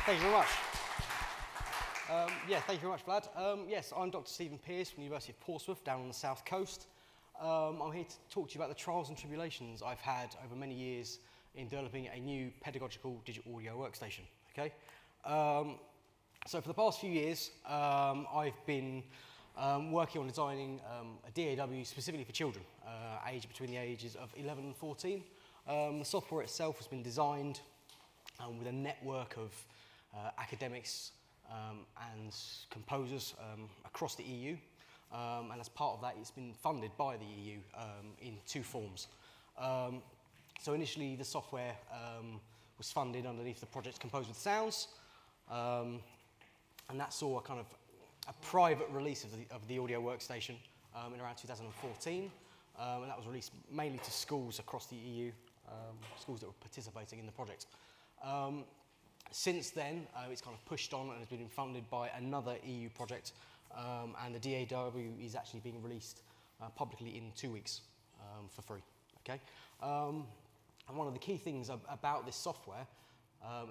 Thank you very much. Yeah, thank you very much, Vlad. Yes, I'm Dr. Stephen Pearse from the University of Portsmouth down on the south coast. I'm here to talk to you about the trials and tribulations I've had over many years in developing a new pedagogical digital audio workstation. Okay? So for the past few years, I've been working on designing a DAW specifically for children, aged between the ages of 11 and 14. The software itself has been designed with a network of academics and composers across the EU. And as part of that, it's been funded by the EU in two forms. So initially, the software was funded underneath the project Compose with Sounds, and that saw a kind of a private release of the audio workstation in around 2014, and that was released mainly to schools across the EU, schools that were participating in the project. Since then, it's kind of pushed on and has been funded by another EU project, and the DAW is actually being released publicly in 2 weeks for free. Okay, and one of the key things about this software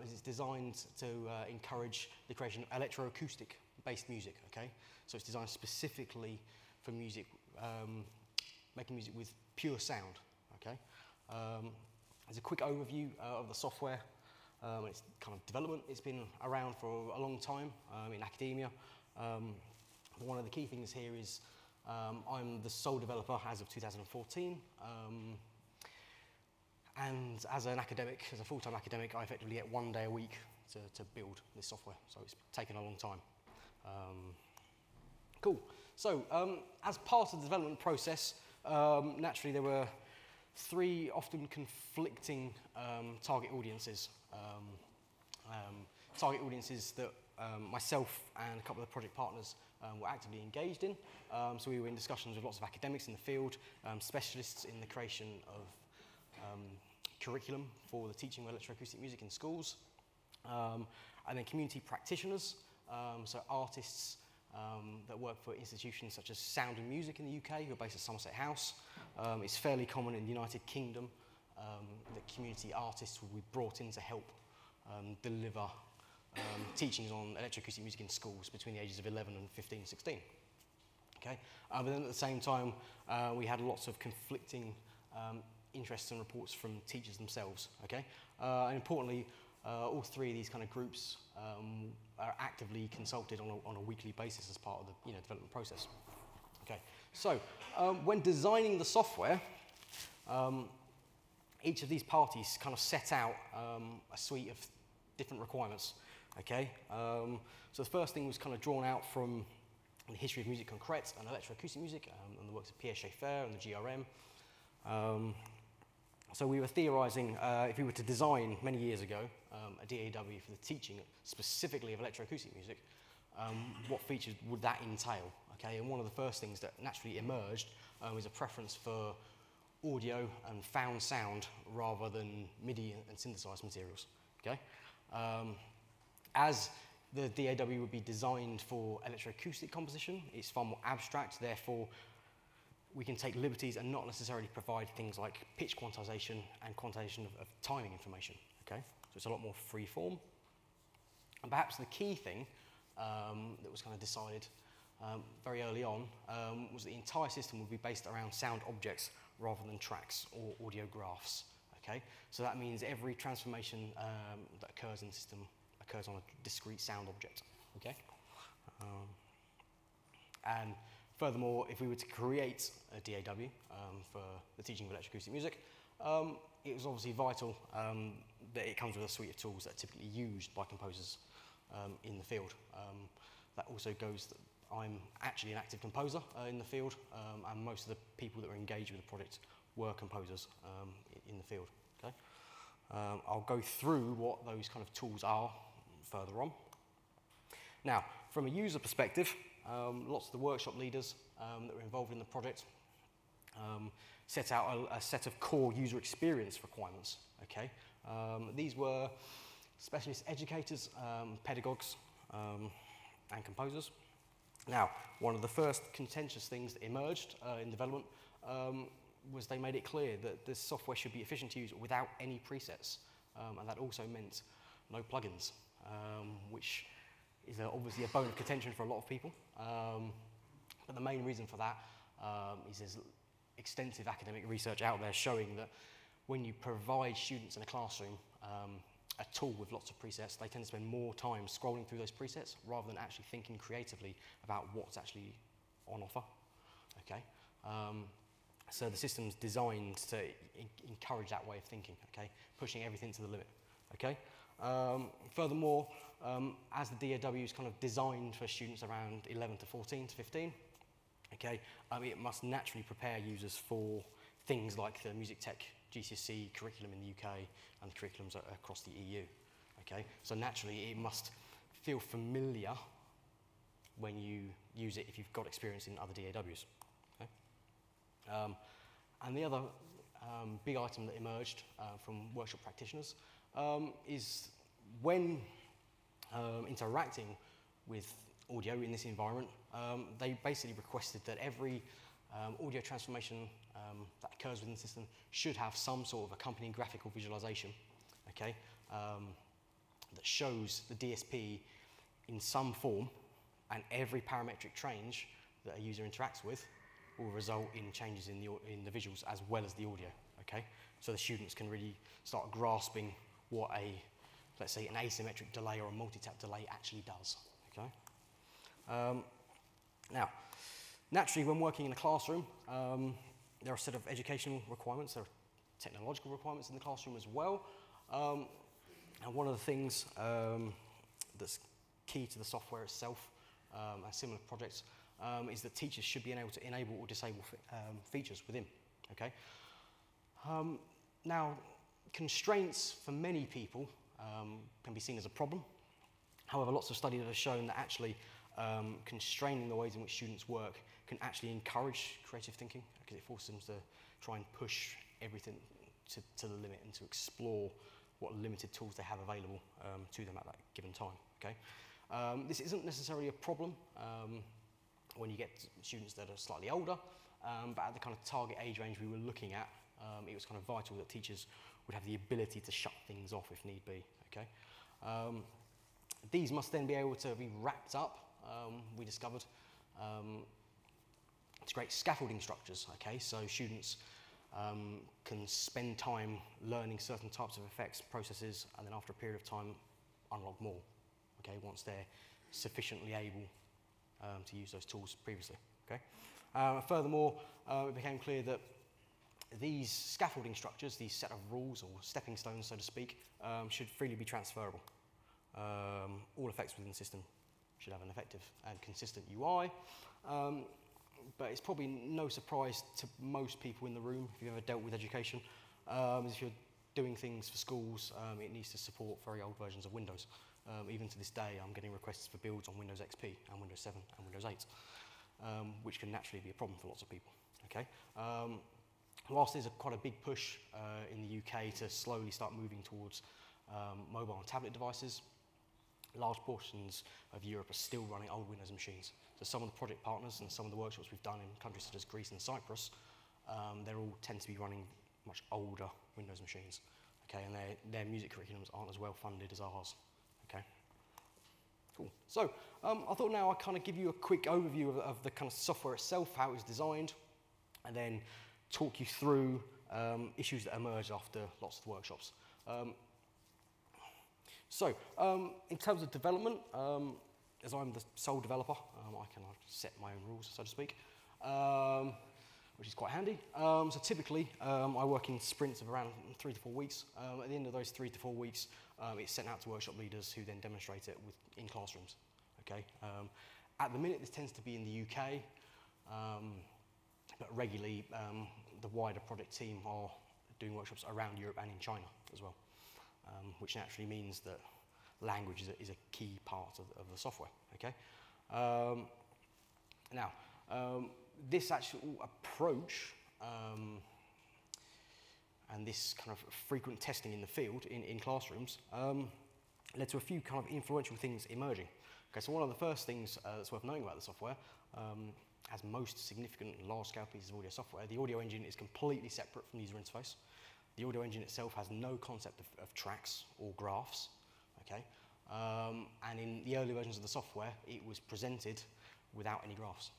is it's designed to encourage the creation of electroacoustic-based music. Okay, so it's designed specifically for music, making music with pure sound. Okay, as a quick overview of the software. Its kind of development, it's been around for a long time in academia. One of the key things here is I'm the sole developer as of 2014. And as an academic, as a full-time academic, I effectively get 1 day a week to build this software. So it's taken a long time. Cool. So as part of the development process, naturally there were 3 often conflicting target audiences. Target audiences that myself and a couple of the project partners were actively engaged in. So we were in discussions with lots of academics in the field, specialists in the creation of curriculum for the teaching of electroacoustic music in schools, and then community practitioners, so artists that work for institutions such as Sound and Music in the UK, who are based at Somerset House. It's fairly common in the United Kingdom that community artists will be brought in to help deliver teachings on electroacoustic music in schools between the ages of 11 and 15, 16. Okay? But then at the same time, we had lots of conflicting interests and reports from teachers themselves. Okay? And importantly, all 3 of these kind of groups are actively consulted on a weekly basis as part of the development process. Okay, so when designing the software, each of these parties kind of set out a suite of different requirements. Okay, so the first thing was kind of drawn out from the history of musique concrète and electroacoustic music and the works of Pierre Schaeffer and the GRM. So we were theorising if we were to design many years ago a DAW for the teaching specifically of electroacoustic music, what features would that entail? Okay, and one of the first things that naturally emerged was a preference for audio and found sound rather than MIDI and synthesized materials. Okay, as the DAW would be designed for electroacoustic composition, it's far more abstract. Therefore, we can take liberties and not necessarily provide things like pitch quantization and quantization of timing information. Okay, so it's a lot more free form. And perhaps the key thing that was kind of decided very early on was the entire system would be based around sound objects rather than tracks or audio graphs. Okay, so that means every transformation that occurs in the system occurs on a discrete sound object. Okay, and furthermore, if we were to create a DAW for the teaching of electroacoustic music, it was obviously vital that it comes with a suite of tools that are typically used by composers in the field. That also goes that I'm actually an active composer in the field, and most of the people that were engaged with the project were composers in the field. Okay? I'll go through what those kind of tools are further on. Now, from a user perspective, lots of the workshop leaders that were involved in the project set out a set of core user experience requirements. Okay, these were specialist educators, pedagogues, and composers. Now, one of the first contentious things that emerged in development was they made it clear that this software should be efficient to use without any presets, and that also meant no plugins. which is obviously a bone of contention for a lot of people. But the main reason for that is there's extensive academic research out there showing that when you provide students in a classroom a tool with lots of presets, they tend to spend more time scrolling through those presets rather than actually thinking creatively about what's actually on offer. Okay? So the system's designed to encourage that way of thinking, okay? Pushing everything to the limit, okay? Furthermore, as the DAW is kind of designed for students around 11 to 14 to 15, okay, it must naturally prepare users for things like the music tech GCSE curriculum in the UK and the curriculums across the EU, okay? So naturally, it must feel familiar when you use it if you've got experience in other DAWs. And the other big item that emerged from workshop practitioners is when interacting with audio in this environment, they basically requested that every audio transformation that occurs within the system should have some sort of accompanying graphical visualization, okay, that shows the DSP in some form, and every parametric change that a user interacts with will result in changes in the visuals as well as the audio, okay? So the students can really start grasping what let's say, an asymmetric delay or a multi-tap delay actually does, okay? Now, naturally, when working in a classroom, there are a set of educational requirements, there are technological requirements in the classroom as well. And one of the things that's key to the software itself and similar projects is that teachers should be able to enable or disable features within, okay? Now, constraints for many people can be seen as a problem. However, lots of studies have shown that actually constraining the ways in which students work can actually encourage creative thinking because it forces them to try and push everything to the limit and to explore what limited tools they have available to them at that given time, okay? This isn't necessarily a problem when you get students that are slightly older, but at the kind of target age range we were looking at, it was kind of vital that teachers would have the ability to shut things off if need be, okay? These must then be able to be wrapped up, we discovered, to create scaffolding structures, okay? So students can spend time learning certain types of effects, processes, and then after a period of time, unlock more, okay, once they're sufficiently able to use those tools previously, okay? Furthermore, it became clear that these scaffolding structures, these set of rules or stepping stones, so to speak, should freely be transferable. All effects within the system should have an effective and consistent UI, but it's probably no surprise to most people in the room, if you've ever dealt with education, if you're doing things for schools, it needs to support very old versions of Windows. Even to this day, I'm getting requests for builds on Windows XP and Windows 7 and Windows 8, which can naturally be a problem for lots of people, okay? Whilst there's quite a big push in the UK to slowly start moving towards mobile and tablet devices, large portions of Europe are still running old Windows machines. So some of the project partners and some of the workshops we've done in countries such as Greece and Cyprus, they all tend to be running much older Windows machines, okay, and their music curriculums aren't as well funded as ours, okay. Cool. So I thought now I'd kind of give you a quick overview of the kind of software itself, how it was designed, and then talk you through issues that emerged after lots of workshops. In terms of development, as I'm the sole developer, I can set my own rules, so to speak, which is quite handy. So typically, I work in sprints of around 3 to 4 weeks. At the end of those 3 to 4 weeks, it's sent out to workshop leaders who then demonstrate it in classrooms. Okay. At the minute, this tends to be in the UK, but regularly, the wider project team are doing workshops around Europe and in China as well, which naturally means that language is a key part of the software, okay? This actual approach and this kind of frequent testing in the field, in classrooms, led to a few kind of influential things emerging. Okay, so one of the first things that's worth knowing about the software, as most significant large-scale pieces of audio software, the audio engine is completely separate from the user interface. The audio engine itself has no concept of tracks or graphs, okay? And in the early versions of the software, it was presented without any graphs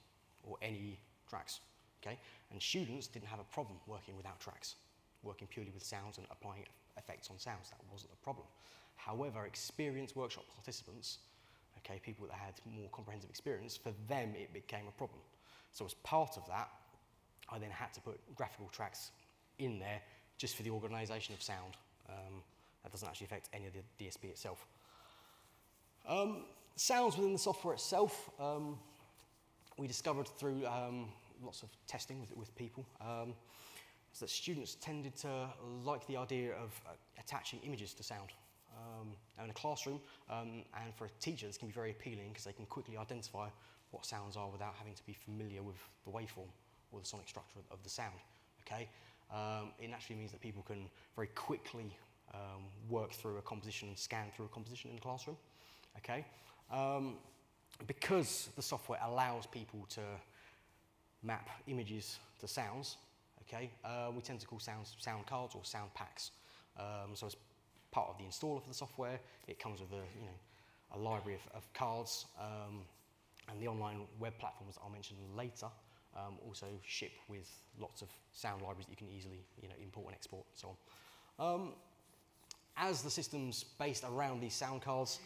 or any tracks, okay? And students didn't have a problem working without tracks, working purely with sounds and applying effects on sounds. That wasn't a problem. However, experienced workshop participants, okay, people that had more comprehensive experience, for them it became a problem. So as part of that, I then had to put graphical tracks in there just for the organisation of sound. That doesn't actually affect any of the DSP itself. Sounds within the software itself, we discovered through lots of testing with people, is that students tended to like the idea of attaching images to sound. Now in a classroom, and for a teacher, this can be very appealing because they can quickly identify what sounds are without having to be familiar with the waveform or the sonic structure of the sound, okay? It naturally means that people can very quickly work through a composition and scan through a composition in the classroom, okay? Because the software allows people to map images to sounds, okay, we tend to call sounds sound cards or sound packs. So as part of the installer for the software, it comes with a library of cards, and the online web platforms that I'll mention later also ship with lots of sound libraries that you can easily import and export and so on. As the system's based around these sound cards,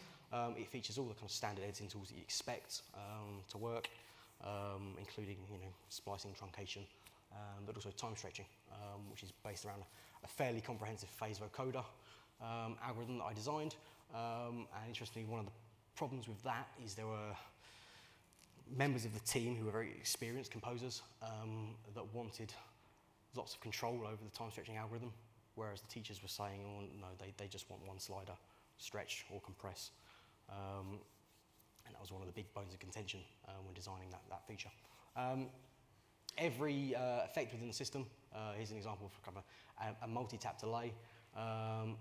it features all the kind of standard editing tools that you expect to work, including splicing, truncation, but also time stretching, which is based around a fairly comprehensive phase vocoder algorithm that I designed. And interestingly, one of the problems with that is there were members of the team who were very experienced composers that wanted lots of control over the time stretching algorithm, whereas the teachers were saying, oh, no, they just want one slider, stretch or compress. And that was one of the big bones of contention when designing that feature. Every effect within the system, here's an example of kind of a multi-tap delay.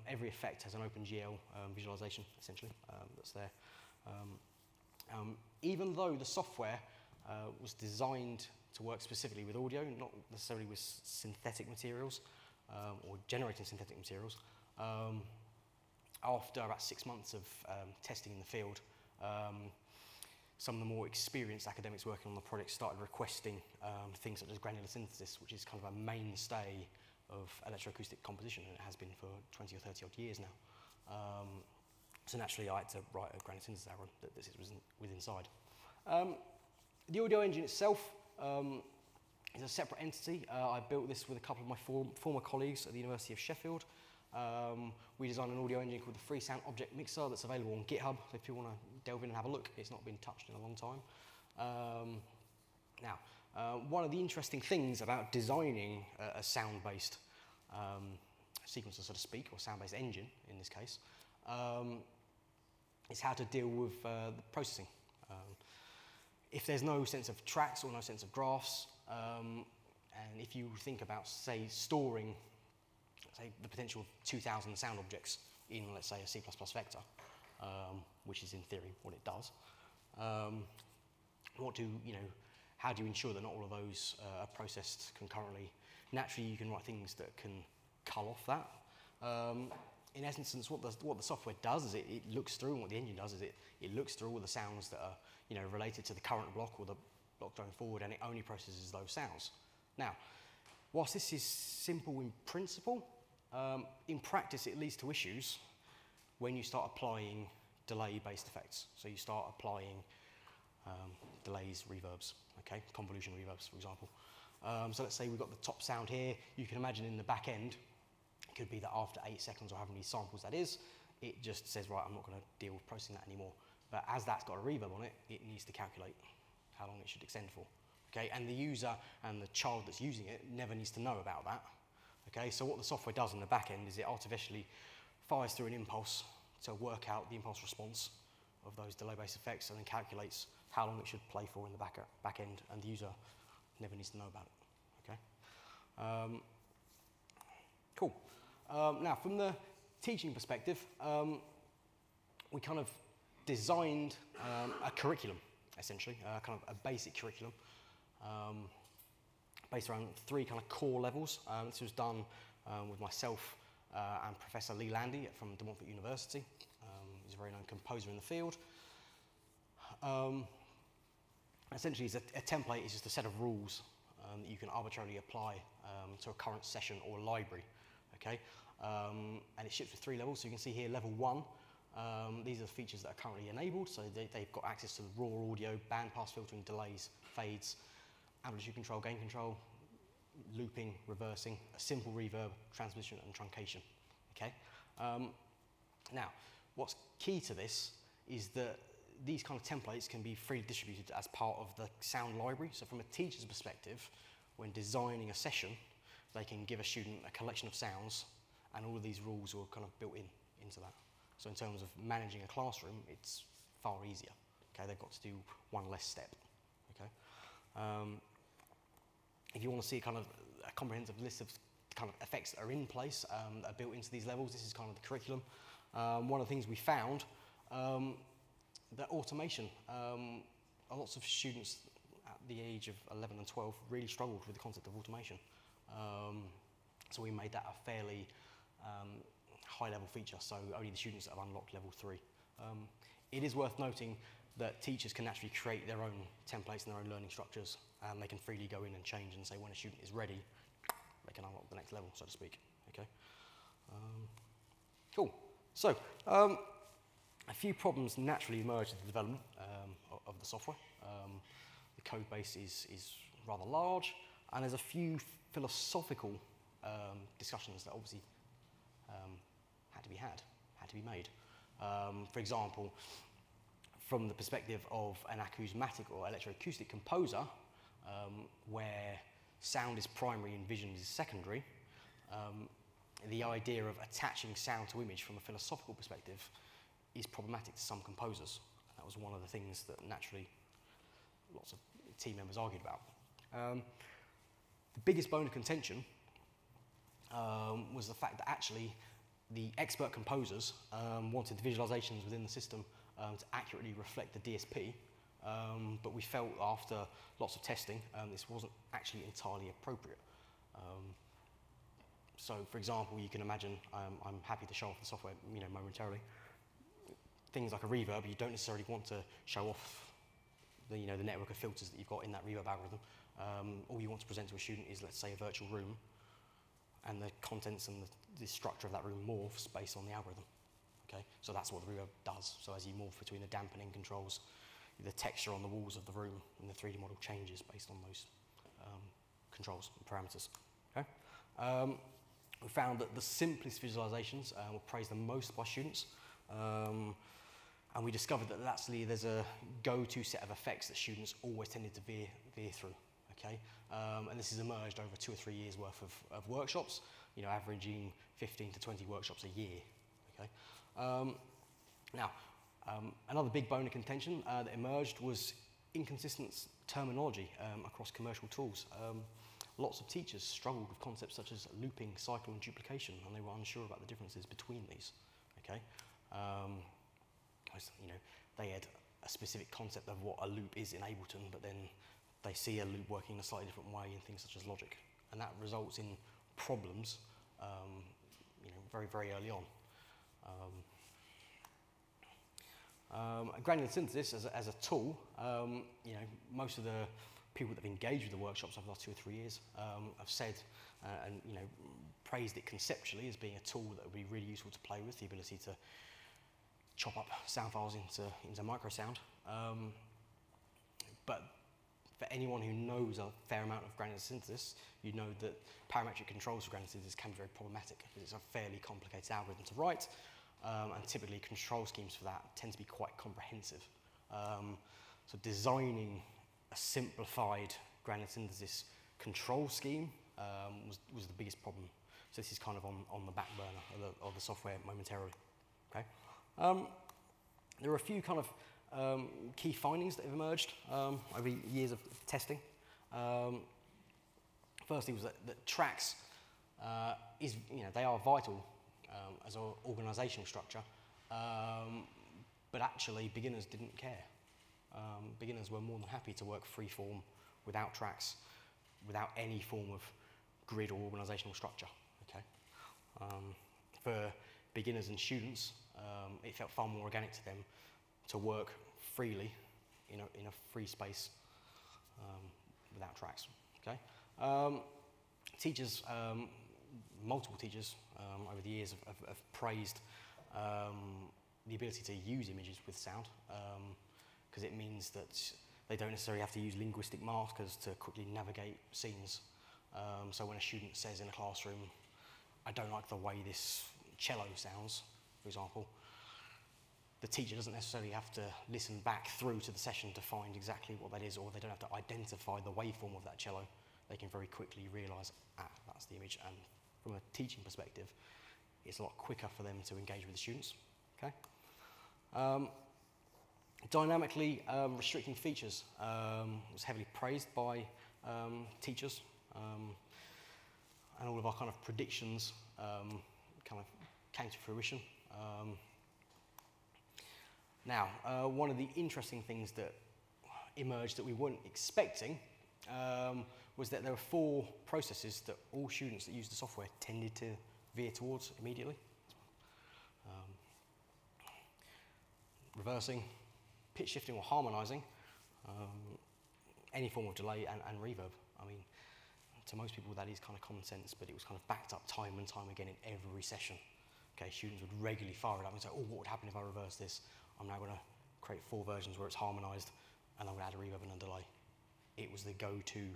Every effect has an OpenGL visualization, essentially, that's there. Even though the software was designed to work specifically with audio, not necessarily with synthetic materials or generating synthetic materials, after about 6 months of testing in the field, some of the more experienced academics working on the project started requesting things such as granular synthesis, which is kind of a mainstay of electroacoustic composition, and it has been for 20 or 30 odd years now. So naturally I had to write a granular synthesis algorithm that this was inside. The audio engine itself is a separate entity. I built this with a couple of my former colleagues at the University of Sheffield. We designed an audio engine called the Free Sound Object Mixer that's available on GitHub if you want to delve in and have a look. It's not been touched in a long time. One of the interesting things about designing a sound-based sequencer, so to speak, or sound-based engine in this case, is how to deal with the processing. If there's no sense of tracks or no sense of graphs, and if you think about, say, storing the potential of 2,000 sound objects in, let's say, a C++ vector, which is in theory what it does, how do you ensure that not all of those are processed concurrently? Naturally, you can write things that can cull off that. In essence, what the software does is it looks through, and what the engine does is it looks through all the sounds that are related to the current block or the block going forward, and it only processes those sounds. Now, whilst this is simple in principle, in practice it leads to issues when you start applying delay-based effects. So you start applying delays, reverbs, okay, convolution reverbs, for example. So let's say we've got the top sound here. You can imagine in the back end, it could be that after 8 seconds or however many samples that is, it just says, right, I'm not going to deal with processing that anymore. But as that's got a reverb on it, it needs to calculate how long it should extend for. Okay, and the user and the child that's using it never needs to know about that. Okay, so what the software does in the back end is it artificially fires through an impulse to work out the impulse response of those delay-based effects, and then calculates how long it should play for in the back end, and the user never needs to know about it. Okay. Cool. Now, from the teaching perspective, we kind of designed a curriculum, essentially, kind of a basic curriculum, based around 3 kind of core levels. This was done with myself and Professor Lee Landy from De Montfort University. He's a very known composer in the field. Essentially, a template is just a set of rules that you can arbitrarily apply to a current session or library. Okay, and it ships with 3 levels. So you can see here, level 1. These are the features that are currently enabled. So they've got access to the raw audio, bandpass filtering, delays, fades, amplitude control, gain control, looping, reversing, a simple reverb, transmission, and truncation. Okay. Now, what's key to this is that these kind of templates can be freely distributed as part of the sound library. So from a teacher's perspective, when designing a session, they can give a student a collection of sounds, and all of these rules are kind of built into that. So in terms of managing a classroom, it's far easier. Okay, they've got to do one less step. Okay, if you want to see kind of a comprehensive list of kind of effects that are in place, that are built into these levels, this is kind of the curriculum. One of the things we found, that automation, lots of students at the age of 11 and 12 really struggled with the concept of automation. So we made that a fairly high-level feature, so only the students that have unlocked level 3. It is worth noting that teachers can actually create their own templates and their own learning structures, and they can freely go in and change and say when a student is ready, they can unlock the next level, so to speak. Okay. Cool. So, a few problems naturally emerged in the development of the software. The code base is rather large, and there's a few philosophical discussions that obviously had to be made. For example, from the perspective of an acousmatic or electroacoustic composer, where sound is primary and vision is secondary, the idea of attaching sound to image from a philosophical perspective is problematic to some composers. That was one of the things that naturally lots of team members argued about. The biggest bone of contention was the fact that actually the expert composers wanted the visualizations within the system to accurately reflect the DSP, but we felt after lots of testing this wasn't actually entirely appropriate. So, for example, you can imagine, I'm happy to show off the software, momentarily. Things like a reverb, you don't necessarily want to show off the network of filters that you've got in that reverb algorithm. All you want to present to a student is, let's say, a virtual room, and the contents and the structure of that room morphs based on the algorithm. Okay, so that's what the reverb does. So as you morph between the dampening controls, the texture on the walls of the room and the 3D model changes based on those controls and parameters. Okay. We found that the simplest visualizations were praised the most by students, and we discovered that actually there's a go-to set of effects that students always tended to veer through. Okay, and this has emerged over 2 or 3 years worth of workshops, averaging 15 to 20 workshops a year. Okay, now another big bone of contention that emerged was inconsistent terminology across commercial tools. Lots of teachers struggled with concepts such as looping, cycle, and duplication, and they were unsure about the differences between these. Okay, they had a specific concept of what a loop is in Ableton, but then they see a loop working in a slightly different way in things such as Logic, and that results in problems, very, very early on. Granular synthesis as a tool, most of the people that have engaged with the workshops over the last 2 or 3 years have said and praised it conceptually as being a tool that would be really useful to play with, the ability to chop up sound files into microsound. But for anyone who knows a fair amount of granular synthesis, you know that parametric controls for granular synthesis can be very problematic because it's a fairly complicated algorithm to write, and typically control schemes for that tend to be quite comprehensive. So designing a simplified granular synthesis control scheme was the biggest problem. So this is kind of on the back burner of the software momentarily. Okay. There are a few kind of key findings that have emerged over years of testing. Firstly was that tracks they are vital as an organisational structure, but actually beginners didn't care. Beginners were more than happy to work free-form without tracks, without any form of grid or organisational structure. Okay, for beginners and students, it felt far more organic to them to work freely in a free space without tracks. Okay. Teachers, multiple teachers over the years have praised the ability to use images with sound, because it means that they don't necessarily have to use linguistic markers to quickly navigate scenes. So when a student says in a classroom, I don't like the way this cello sounds, for example, the teacher doesn't necessarily have to listen back through to the session to find exactly what that is, or they don't have to identify the waveform of that cello. They can very quickly realise, that's the image, and from a teaching perspective, it's a lot quicker for them to engage with the students. Okay. Dynamically restricting features was heavily praised by teachers, and all of our kind of predictions kind of came to fruition. Now, one of the interesting things that emerged that we weren't expecting was that there were 4 processes that all students that used the software tended to veer towards immediately. Reversing, pitch shifting or harmonizing, any form of delay and reverb. I mean, to most people that is kind of common sense, but it was kind of backed up time and time again in every session. Okay, students would regularly fire it up and say, oh, what would happen if I reverse this? I'm now going to create 4 versions where it's harmonized, and I'm going to add a reverb and a delay. It was the go-to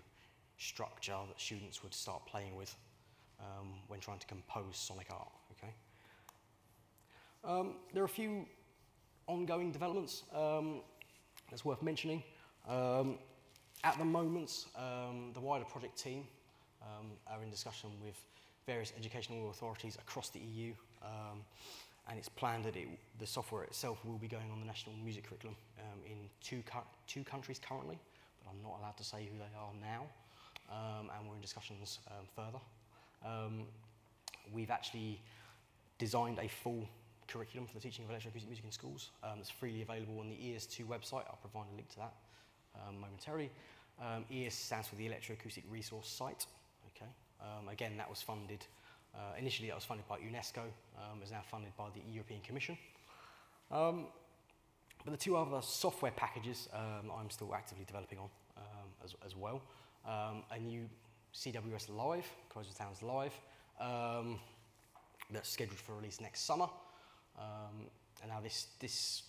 structure that students would start playing with when trying to compose sonic art. Okay. There are a few ongoing developments that's worth mentioning. At the moment, the wider project team are in discussion with various educational authorities across the EU, and it's planned that the software itself will be going on the national music curriculum in two countries currently, but I'm not allowed to say who they are now, and we're in discussions further. We've actually designed a full curriculum for the teaching of electroacoustic music in schools. It's freely available on the ES2 website. I'll provide a link to that momentarily. ES stands for the Electroacoustic Resource Site. Okay. Again, that was funded, initially that was funded by UNESCO, is now funded by the European Commission. But the 2 other software packages I'm still actively developing on as well. A new CWS Live, Close of Towns Live, that's scheduled for release next summer. And now this,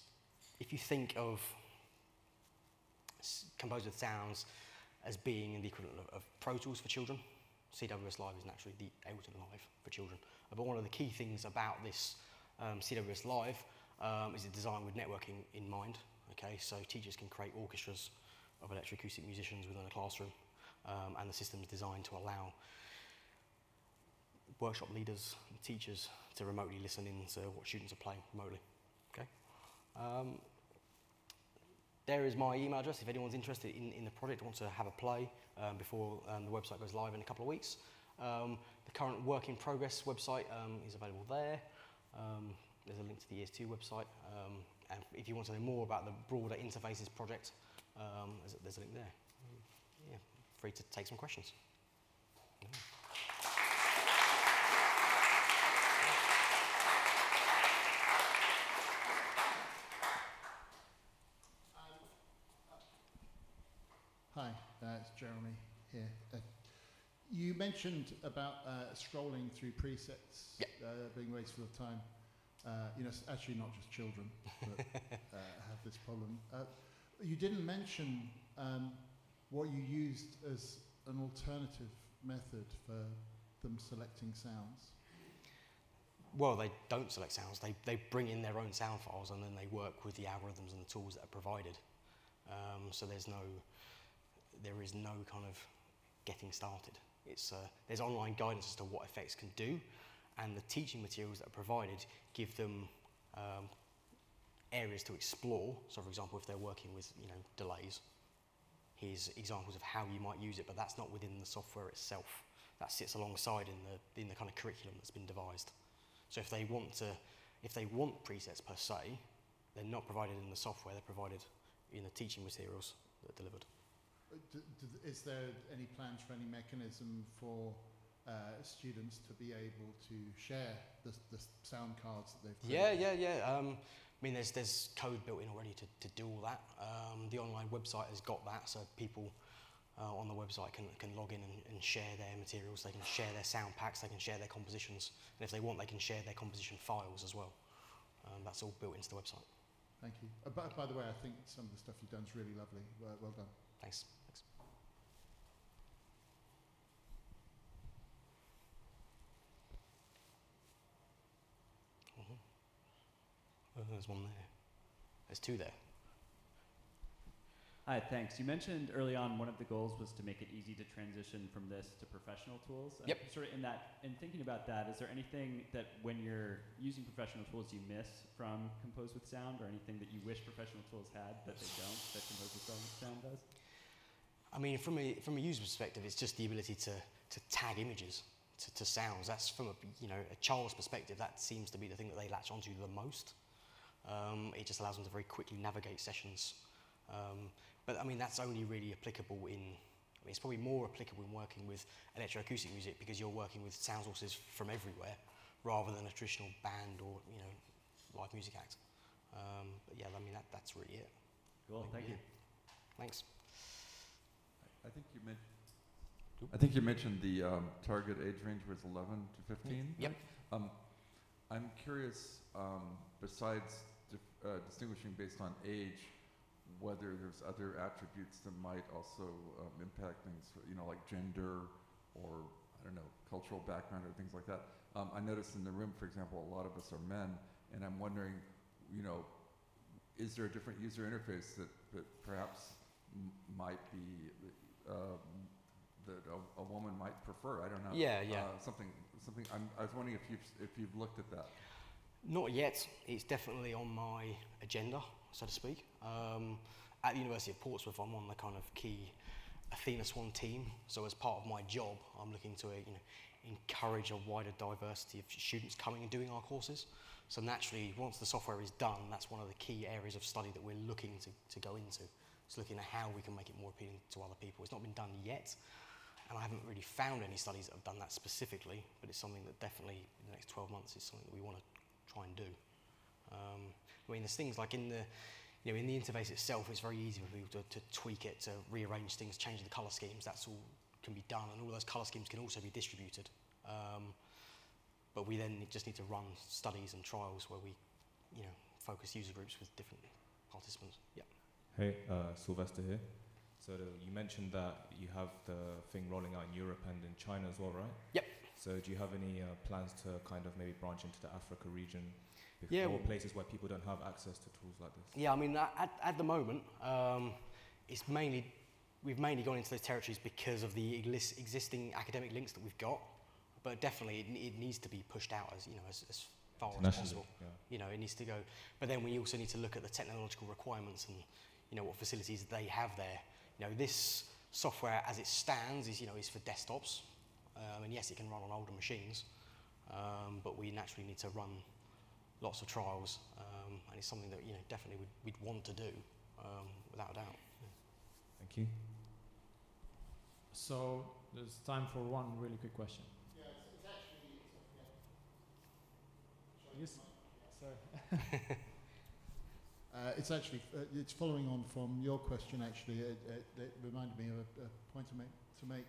if you think of composed sounds as being the equivalent of Pro Tools for children, CWS Live is naturally the Ableton Live for children. But one of the key things about this CWS Live is it's designed with networking in mind. Okay, so teachers can create orchestras of electroacoustic musicians within a classroom, and the system is designed to allow workshop leaders and teachers to remotely listen in to what students are playing remotely. Okay. There is my email address if anyone's interested in the project, wants to have a play before the website goes live in a couple of weeks. The current work in progress website is available there. There's a link to the ES2 website. And if you want to know more about the broader interfaces project, there's a link there. Yeah, free to take some questions. Yeah. Hi, it's Jeremy here. You mentioned about scrolling through presets, being wasteful of time. You know, actually not just children that have this problem. You didn't mention what you used as an alternative method for them selecting sounds. Well, they don't select sounds. They bring in their own sound files and then they work with the algorithms and the tools that are provided. So there is no kind of getting started. There's online guidance as to what effects can do, and the teaching materials that are provided give them areas to explore. So, for example, if they're working with delays, here's examples of how you might use it, but that's not within the software itself. That sits alongside in the kind of curriculum that's been devised. So if they want presets per se, they're not provided in the software. They're provided in the teaching materials that are delivered. Is there any plans for any mechanism for students to be able to share the sound cards that they've created? Yeah. I mean, there's code built in already to do all that. The online website has got that, so people on the website can log in and share their materials. They can share their sound packs, they can share their compositions, and if they want, they can share their composition files as well. That's all built into the website. Thank you. By the way, I think some of the stuff you've done is really lovely. Well done. Thanks. There's one there. There's two there. Hi, thanks. You mentioned early on one of the goals was to make it easy to transition from this to professional tools. Yep. Sort of in thinking about that, is there anything that when you're using professional tools you miss from Compose with Sound, or anything that you wish professional tools had that they don't, that Compose with Sound does? I mean, from a user perspective, it's just the ability to tag images to sounds. That's from a child's perspective. That seems to be the thing that they latch onto the most. It just allows them to very quickly navigate sessions. But I mean, that's only really applicable it's probably more applicable in working with electroacoustic music, because you're working with sound sources from everywhere rather than a traditional band or, live music act. But yeah, I mean, that's really it. Cool, thank you. Thanks. I think you mentioned the target age range was 11 to 15. Yep. I'm curious, besides distinguishing based on age, whether there's other attributes that might also impact things, like gender or, I don't know, cultural background or things like that. I noticed in the room, for example, a lot of us are men, and I'm wondering, is there a different user interface that perhaps might be that a woman might prefer? I don't know. Yeah. Something. I was wondering if you've looked at that. Not yet. It's definitely on my agenda, so to speak. At the University of Portsmouth, I'm on the kind of key Athena Swan team. So as part of my job, I'm looking to encourage a wider diversity of students coming and doing our courses. So naturally, once the software is done, that's one of the key areas of study that we're looking to go into. It's looking at how we can make it more appealing to other people. It's not been done yet, and I haven't really found any studies that have done that specifically, but it's something that definitely in the next 12 months is something that we want to try and do. I mean, there's things like in the interface itself, it's very easy for people to tweak it, to rearrange things, change the color schemes. That's all can be done, and all those color schemes can also be distributed. But we then just need to run studies and trials where we, focus user groups with different participants. Yeah. Hey, Sylvester here. So you mentioned that you have the thing rolling out in Europe and in China as well, right? Yep. So do you have any plans to kind of maybe branch into the Africa region? Yeah. Or places where people don't have access to tools like this? Yeah, I mean, at the moment, we've mainly gone into those territories because of the existing academic links that we've got. But definitely, it needs to be pushed out as far as possible. Yeah. It needs to go. But then we also need to look at the technological requirements and what facilities they have there. This software, as it stands, is for desktops. And yes, it can run on older machines, but we naturally need to run lots of trials, and it's something that definitely we'd want to do, without a doubt. Yeah. Thank you. So there's time for one really quick question. Yeah, it's actually... Yes. Sorry. It's actually, it's following on from your question, actually. It reminded me of a point to make.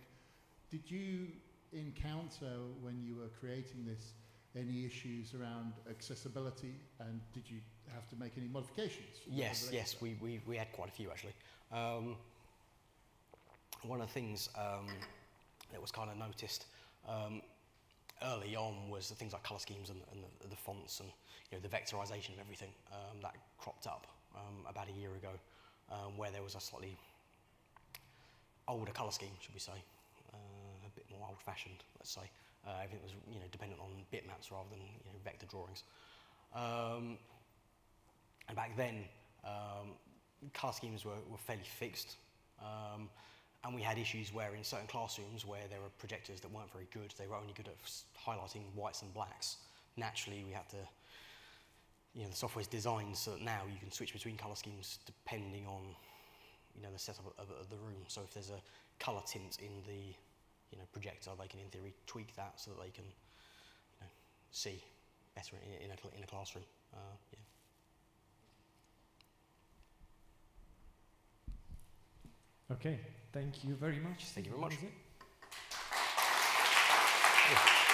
Did you encounter, when you were creating this, any issues around accessibility, and did you have to make any modifications? Yes, we had quite a few, actually. One of the things that was kind of noticed early on was the things like colour schemes and the fonts and the vectorisation of everything that cropped up about a year ago, where there was a slightly older colour scheme, should we say, a bit more old-fashioned, let's say. Everything was dependent on bitmaps rather than vector drawings. And back then, colour schemes were fairly fixed. And we had issues where in certain classrooms where there were projectors that weren't very good, they were only good at highlighting whites and blacks. Naturally, we had to, the software is designed so that now you can switch between colour schemes depending on, the setup of the room. So if there's a colour tint in the projector, they can in theory tweak that so that they can see better in a classroom. Okay, thank you very much. Thank you very much. That was it. Yeah.